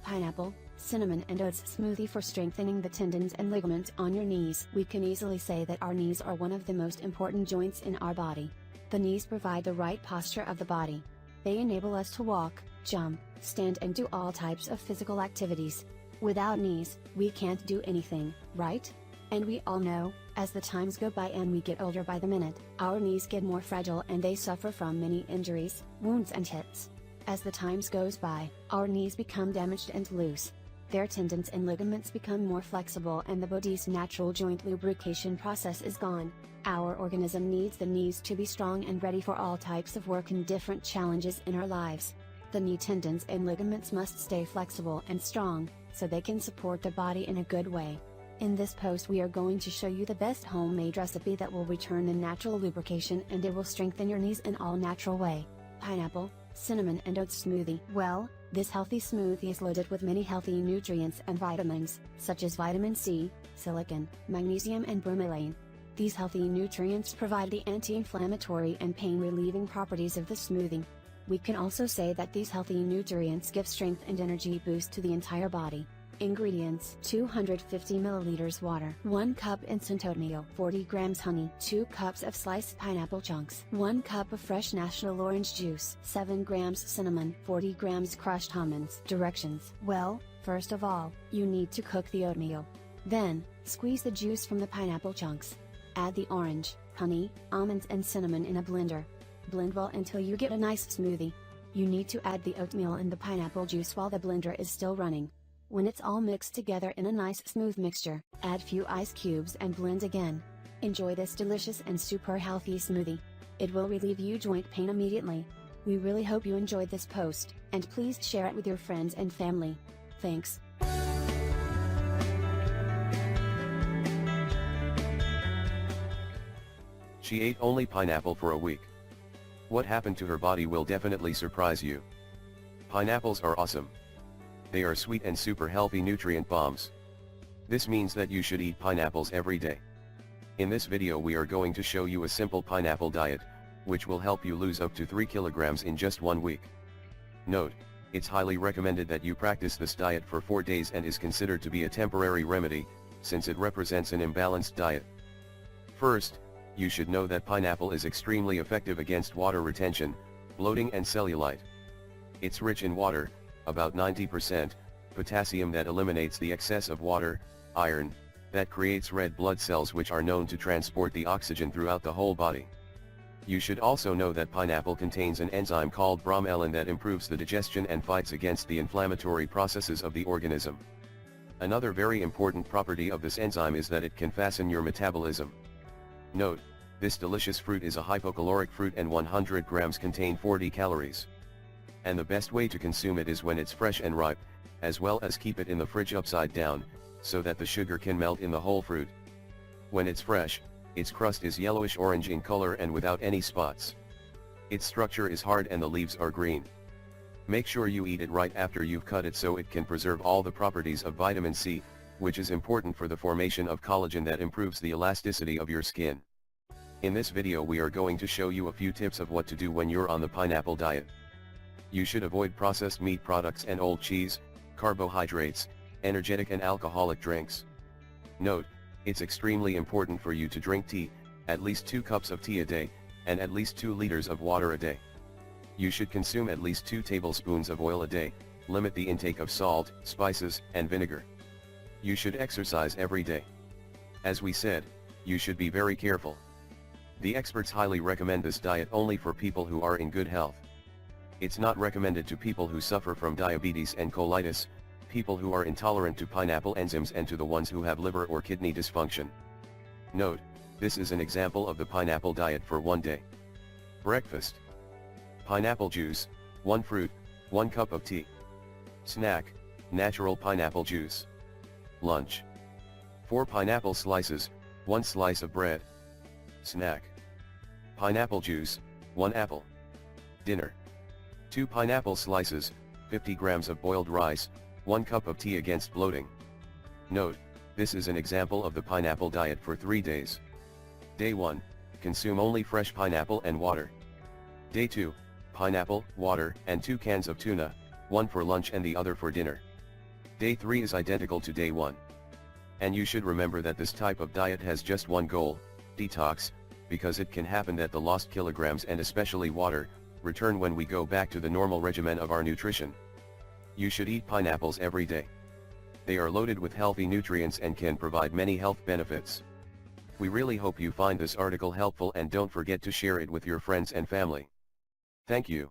Pineapple, cinnamon and oats smoothie for strengthening the tendons and ligaments on your knees. We can easily say that our knees are one of the most important joints in our body. The knees provide the right posture of the body. They enable us to walk, jump, stand and do all types of physical activities. Without knees, we can't do anything, right? And we all know, as the times go by and we get older by the minute, our knees get more fragile and they suffer from many injuries, wounds and hits. As the times goes by, our knees become damaged and loose. Their tendons and ligaments become more flexible and the body's natural joint lubrication process is gone. Our organism needs the knees to be strong and ready for all types of work and different challenges in our lives. The knee tendons and ligaments must stay flexible and strong, so they can support the body in a good way. In this post we are going to show you the best homemade recipe that will return the natural lubrication and it will strengthen your knees in all natural way. Pineapple, cinnamon and oats smoothie. Well, this healthy smoothie is loaded with many healthy nutrients and vitamins, such as vitamin C, silicon, magnesium and bromelain. These healthy nutrients provide the anti-inflammatory and pain-relieving properties of the smoothie. We can also say that these healthy nutrients give strength and energy boost to the entire body. Ingredients: 250 ml water, 1 cup instant oatmeal, 40 grams honey, 2 cups of sliced pineapple chunks, 1 cup of fresh national orange juice, 7 grams cinnamon, 40 grams crushed almonds. Directions: well, first of all, you need to cook the oatmeal. Then, squeeze the juice from the pineapple chunks. Add the orange, honey, almonds and cinnamon in a blender. Blend well until you get a nice smoothie. You need to add the oatmeal and the pineapple juice while the blender is still running. When it's all mixed together in a nice smooth mixture, add few ice cubes and blend again. Enjoy this delicious and super healthy smoothie. It will relieve you joint pain immediately. We really hope you enjoyed this post, and please share it with your friends and family. Thanks. She ate only pineapple for a week. What happened to her body will definitely surprise you. Pineapples are awesome. They are sweet and super healthy nutrient bombs. This means that you should eat pineapples every day. In this video we are going to show you a simple pineapple diet, which will help you lose up to 3 kilograms in just 1 week. Note, it's highly recommended that you practice this diet for 4 days and is considered to be a temporary remedy, since it represents an imbalanced diet. First, you should know that pineapple is extremely effective against water retention, bloating and cellulite. It's rich in water, about 90%, potassium that eliminates the excess of water, iron, that creates red blood cells which are known to transport the oxygen throughout the whole body. You should also know that pineapple contains an enzyme called bromelain that improves the digestion and fights against the inflammatory processes of the organism. Another very important property of this enzyme is that it can fasten your metabolism. Note, this delicious fruit is a hypocaloric fruit and 100 grams contain 40 calories. And the best way to consume it is when it's fresh and ripe, as well as keep it in the fridge upside down, so that the sugar can melt in the whole fruit. When it's fresh, its crust is yellowish orange in color and without any spots. Its structure is hard and the leaves are green. Make sure you eat it right after you've cut it so it can preserve all the properties of vitamin C, which is important for the formation of collagen that improves the elasticity of your skin. In this video we are going to show you a few tips of what to do when you're on the pineapple diet. You should avoid processed meat products and old cheese, carbohydrates, energetic and alcoholic drinks. Note, it's extremely important for you to drink tea, at least 2 cups of tea a day, and at least 2 liters of water a day. You should consume at least 2 tablespoons of oil a day, limit the intake of salt, spices, and vinegar. You should exercise every day. As we said, you should be very careful. The experts highly recommend this diet only for people who are in good health. It's not recommended to people who suffer from diabetes and colitis, people who are intolerant to pineapple enzymes and to the ones who have liver or kidney dysfunction. Note, this is an example of the pineapple diet for 1 day. Breakfast. Pineapple juice, 1 fruit, 1 cup of tea. Snack, natural pineapple juice. Lunch. 4 pineapple slices, 1 slice of bread. Snack. Pineapple juice, 1 apple. Dinner. 2 pineapple slices, 50 grams of boiled rice, 1 cup of tea against bloating. Note, This is an example of the pineapple diet for 3 days. Day 1, consume only fresh pineapple and water. Day 2, pineapple, water, and 2 cans of tuna, one for lunch and the other for dinner. Day 3 is identical to day 1. And you should remember that this type of diet has just one goal, detox, because it can happen that the lost kilograms and especially water, return when we go back to the normal regimen of our nutrition. You should eat pineapples every day. They are loaded with healthy nutrients and can provide many health benefits. We really hope you find this article helpful and don't forget to share it with your friends and family. Thank you.